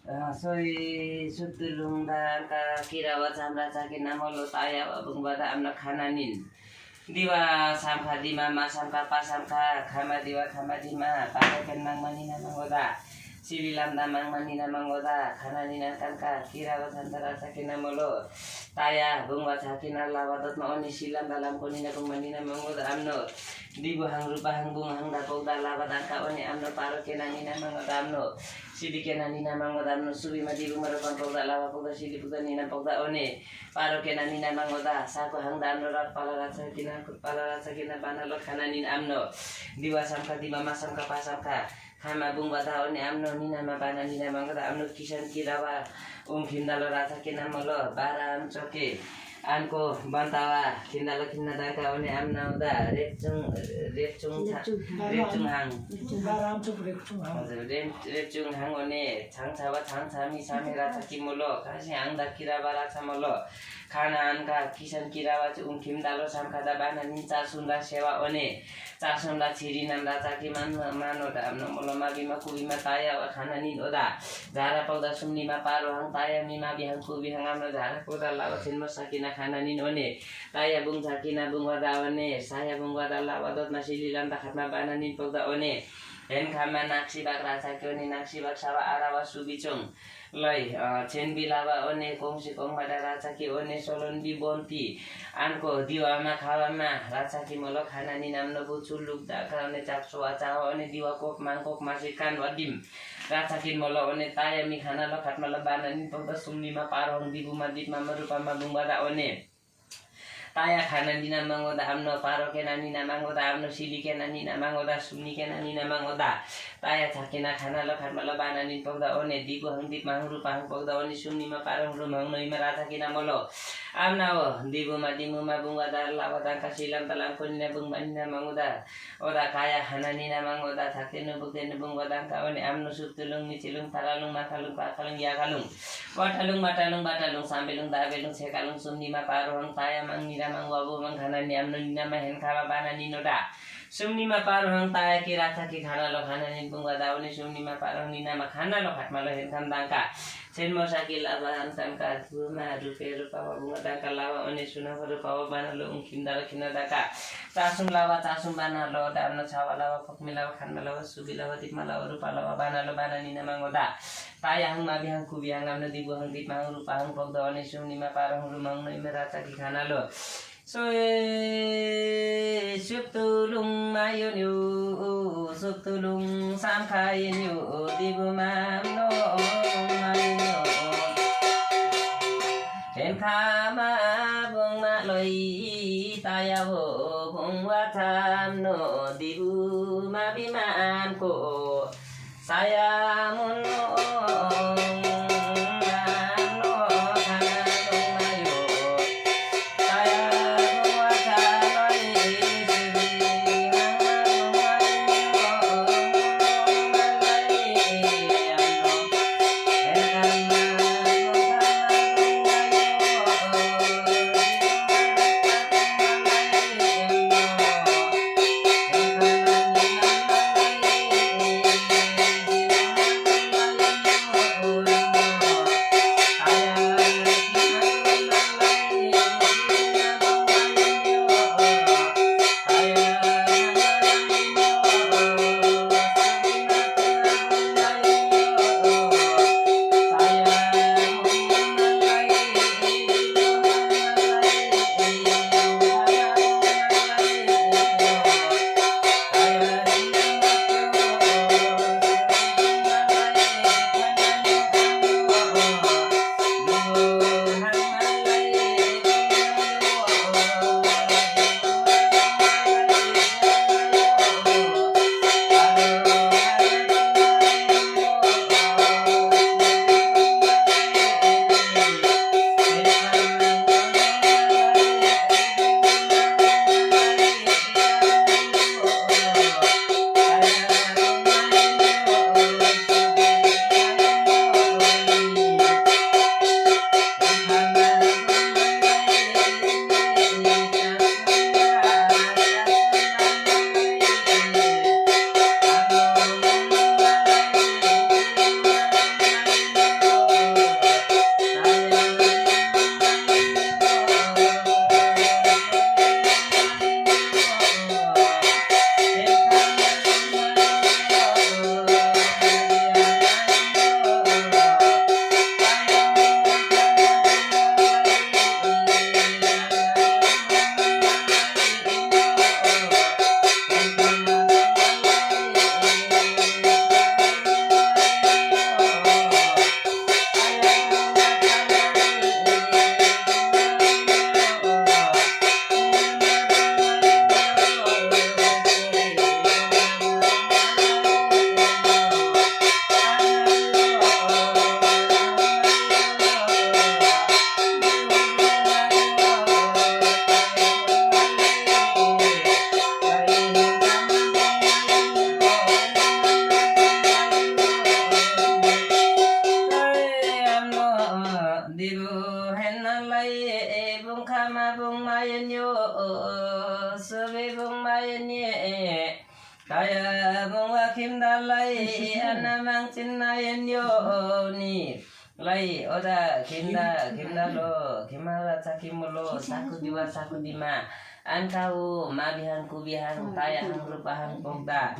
Soy sutulung dan ka kirawa samra sakina molo taya abung bada amna khananin diwa samkha dima ma samkha pa samkha khama diwa khama dima pakakan mang manina mangoda sililam damang manina mangoda khananina kanka kirawa santara sakina molo taya bungwa sakina lawadot ma oni silam dalam konina bung manina mangoda amno dibu hang rupa hang bung hang dakau dalawa dangka oni amno paro kenanina mangoda amno Sidi kenanina mangoda amno subi madi bumarokan pogda lawa pogda sidi pogda nina pogda one paro kenanina mangoda saku hang damno rat pala rasa kina banalo kananin amno diwa samka di mama samka pasamka hama bung bata one amno nina mabana nina mangoda amno kisan kirawa khindalo rasa kina molo baram choke Anko bantawa khindalo khinna daka one amna uda repchung hang baram chuk repchung hang repchung hang one changchawa changchami samera chakimolo kasi angda kiraba rachamolo khana anka kisan kirawa khindalo samkhada bana nincha sunda sewa one chasunda chirinan rachaki mano da amno molo mabima kubima taya wa khana nin oda jara pauda sumni ma paro hang taya mi mabi hang kubi hang amno jara pauda lawa sinmo sakina khana nin one taya bung sakina bung wada one saya bung wada lawa dot masili landa khatma bana nin pauda one hen khama naksi bak rachaki one naksi bak sawa arawa subichong Lai chen bilawa one kongsi kong pada rachaki one solon bi bonti anko diwa ma khawa ma rachaki molo khana ni namno bu chuluk da khane chapso acha one diwa kok mangkok masikan wadim rachaki molo one taya mi khana lo khatma lo bana ni pogda sumni ma parong dibu madip ma marupa ma bungwada one Taya khana nina mangoda amno paro kena nina mangoda amno sili kena nina mangoda sumni kena nina mangoda taya chakena khana lo khatma lo bana nin pogda one dibu hang dip mang rupa hang pogda one sumni ma parong rum hang noi ma rata kena molo amna o dibu ma dimu ma bunga dar lawa dang kasilam talang konina bung manina mangoda oda kaya khana nina mangoda chakena bugdena bunga dang ka one amno sutulung micilung taralung makalung pakalung yakalung Watalung matalung batalung sambelung dabelung sekalung sumni ma paro hang taya mang Mang wabu mang khana ni amno nina ma hen khawa bana ni noda sumni ma paro hang taya ki rasa ki khana lo khana ni bunga daune sumni ma paro nina ma khana lo khatma lo hen kham dangka sen mo sakil aba antam ka ma rupe rupa bunga dangka lawa one suna rupa bana lo ungkinda lo kina daka tasum lawa tasum bana lo da amno chawa lawa pakmi lawa khanma lawa subi lawa tikma lawa rupa lawa bana lo bana nina mangoda taya hang mabi hang kubi hang amno dibu hang dip hang rupa hang pogda one sumni ma paro hang rumang no imerata ki khana lo Soe sutulung mayonyo sutulung samkhayenyo dibu mamno mayonyo hen khama bung ma loi taya wo bung wa tham no dibu ma biman ko saya muno bungmayenyo sobe bungmayenye kaya bungwa kimdalai anamang cinnayenyo ni lai oda kimdalo kimala cakimulo sakudima Angkau mabihan kubihan tayahang rupahang pogda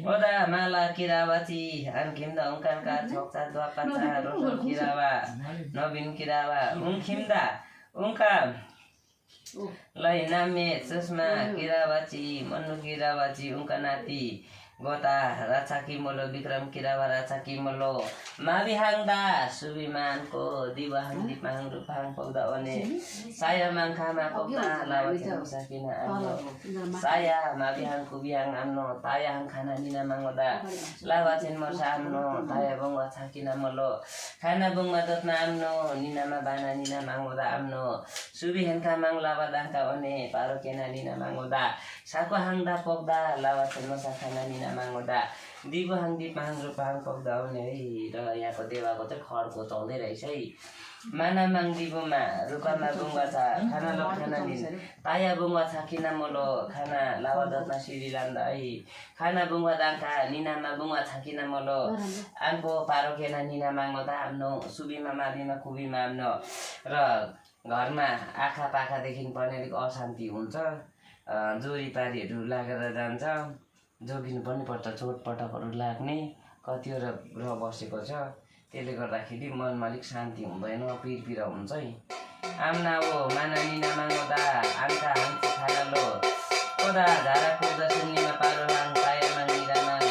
Oda mala kirawati Angkimda ungkan ka chokta dua pata Rosol kirawa Nobin kirawa Ungkimda ungkam Lai name susma kirawati Manu kirawati ungkanati Gota racaki molo Bikram kirawa racaki molo Mabihangda Subimanko Diwahang dipahang rupahang pogda one Saya mangkama pogda Lawat musakina amno Saya mabihang kubihang amno Tayang kana nina mangoda Lawatin mosa amno Taya bongwa sakina molo Kana bongwa dotna amno Nina mabana nina mangoda amno Subihan kamang lawadangka one Parokena nina mangoda Sakuhangda pogda Lawatin mosa kana nina mangoda दिवहङ दिपहङ रूपहङ पक्दाउने है र यहाँको देवाको चाहिँ खरको चल्दै रहेछ है मानामाङ दिबुमा रूपमा बुङ्गा छ खाना ल खाना दिन ताया बुङ्गा छ किन मोलो खाना लावा दत्ना सिरिलान्दा है खाना बुङ्गा दाङ्का निनामा बुङ्गा छ किन मोलो आनको पारोकेना निना माङ्गदा आफ्नो सुबीमा माबिमा कुबीमा आफ्नो र घरमा आँखा पाखादेखि पनि अलिक अशान्ति हुन्छ जोरीपारीहरू लागेर जान्छ जोगिनु पनि पर्छ चोटपटकहरू लाग्ने कतिवटा ग्रह बसेको छ त्यसले गर्दाखेरि मनमा अलिक शान्ति हुँदैन पिरपिरा हुन्छ है आम्ना हो माना निना माङ्गदा आन्का हान्छ खाना लो ओदा झारा कुर्दा सुन्नीमा पारो माङ पाया माङ निरा माङ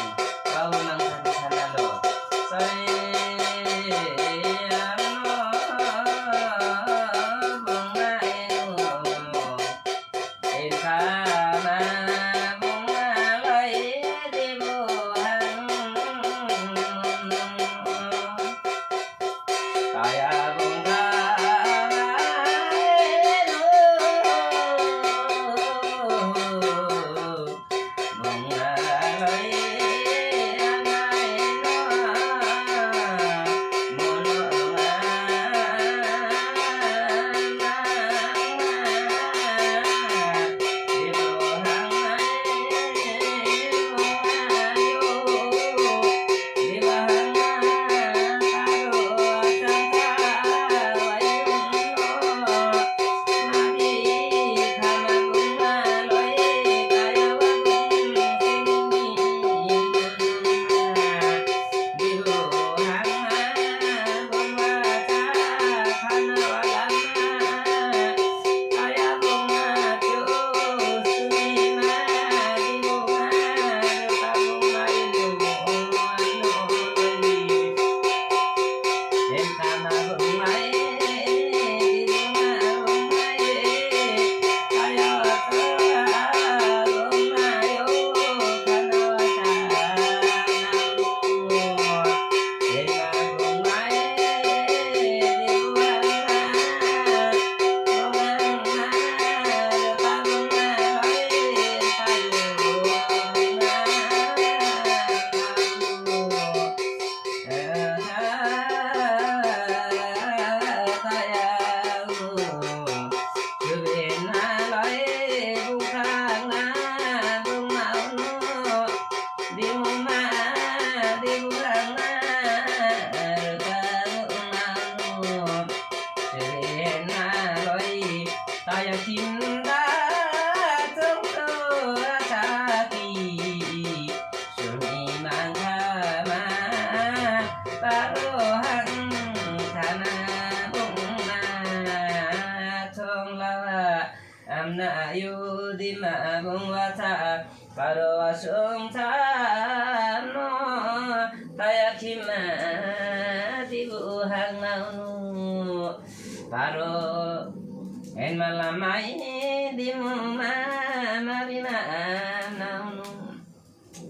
बाबु माङ साथी खाना लो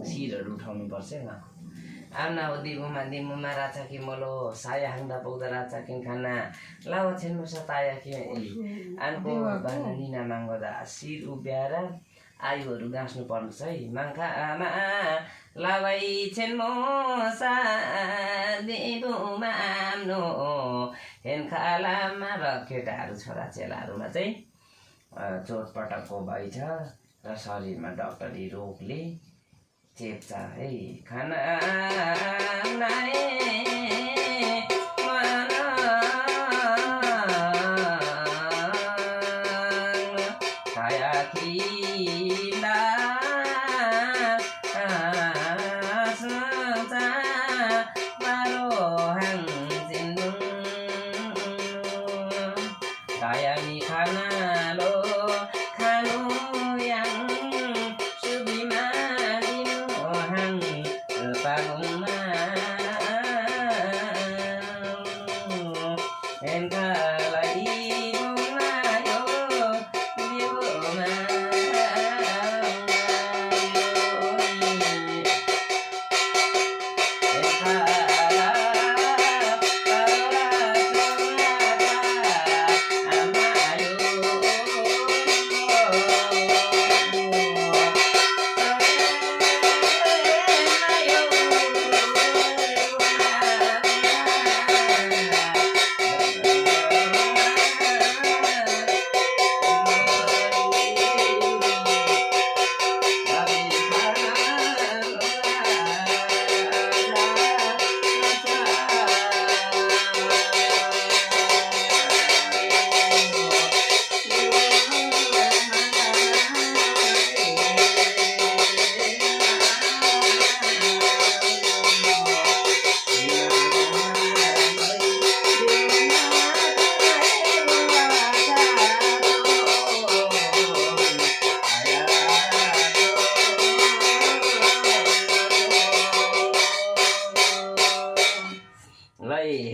शिरहरू उठाउनु पर्छ न आम्ना हो दिमुमा राचाकी मलो साया हाङ्दा पौदा राचाकी खाना लावा छेन्नु सताया कि आनको बाना निना माङ्गदा शिर उभ्याएर आयुहरू गाँस्नु पर्छ है माङ्खा आमा लावाई छेन्मो सा दिमुमा आम्नो हेन खालामा र केटाहरू छोरा चेलाहरूमा चाहिँ चोटपटकको भइ छ र शरीरमा डक्टरी रोगले चेप्छ है। खाना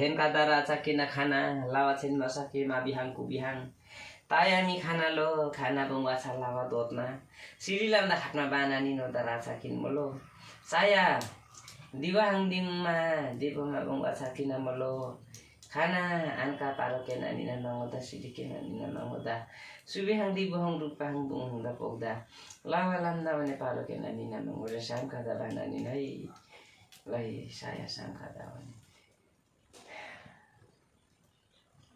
हेनका दारा चकिना खाना लावा छिन मसके मा बिहाङको बिहाङ तायामी खाना लो खाना बुङ्गा छ लावा दोतमा सिरी लाम्दा खाटमा बाना निनो दारा चकिन मलो साया दिवाङ दिङमा दिपमा बुङ्गा चकिन मलो खाना आनका पारो केना निना नङदा सिरी केना निना नङदा सुबिहाङ दिबहङ रुपाङ बुङदा पोग्दा लावा लाम्दा भने पारो केना निना नङदा साम खादा बाना निना है लै साया साम खादा भने।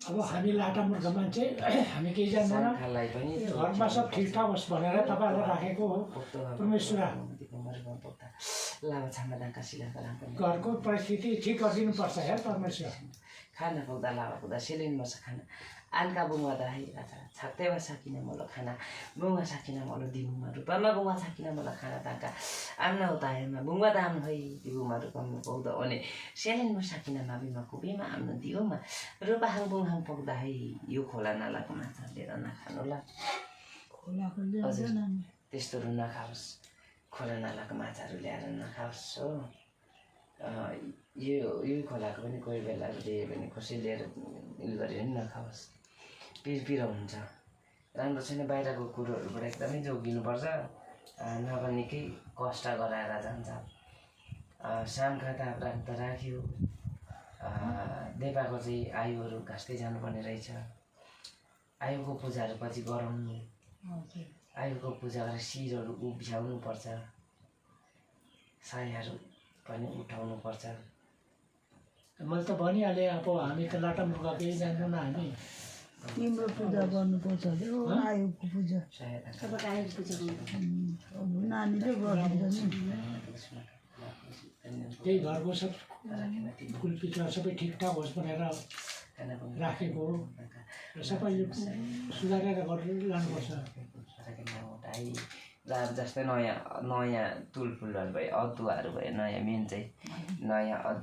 अब हामी लाटा मूर्ख मान्छे हामी केही जान्दैनौँ, घरमा सब ठिकठाक होस् भनेर तपाईँहरूलाई राखेको हो। परमेश्वर घरको परिस्थिति ठिक गरिदिनुपर्छ यार परमेश्वर। खाना पुग्दा लावा पुग्दा सेलिन बस्छ खाना आनका बुङ्गा दा है राजा छाक्तेवा साकिना मलाई खाना बुङ्गा साकिना मलाई दिमुमा रूपमा बुङ्गा साकिना मलाई खाना ताका आम्ना उतायमा बुङ्गा दाम है दिमुमा रूपमा पुग्दा अनि सेलिनमा साकिना माबिमा कुबेमा आम्न दियोमा रूपाहाङ बुङ्हाङ पुग्दा है यो खोला नालाको माछा लिएर नखानु ल। त्यस्तोहरू नखाओस्, खोला नालाको माछाहरू ल्याएर नखाओस् हो। यो खोलाको पनि कोही बेला दियो भने कसै लिएर उयो गरेर पनि नखाओस्, पिरो हुन्छ। राम्रो छैन, बाहिरको कुरोहरूबाट एकदमै जोगिनुपर्छ, नभए निकै कष्ट गराएर जान्छ। साम खाता प्राप्त राख्यो देवाको चाहिँ आयुहरू घाँस्दै जानुपर्ने रहेछ। आयुको पूजाहरू पछि गराउनु, आयुको पूजा गरेर शिरहरू उभ्याउनु पर्छ, सायाहरू पनि उठाउनु पर्छ। मैले त भनिहालेँ अब हामी त लाटा मूर्ख केही जान्दैनौँ हामी। तिम्रो पूजा गर्नुपर्छ अरे हो, आयुको पूजा नानीले गर्नुहुन्छ नि। त्यही घरको सब कुलपिचुवा सबै ठिकठाक होस् भनेर राखेको हो र सबै यो सुधारेर गरेर लानुपर्छ। जस्तै नयाँ तुलफुलहरू भयो, अदुवाहरू भयो, नयाँ मेन चाहिँ नयाँ अदुवा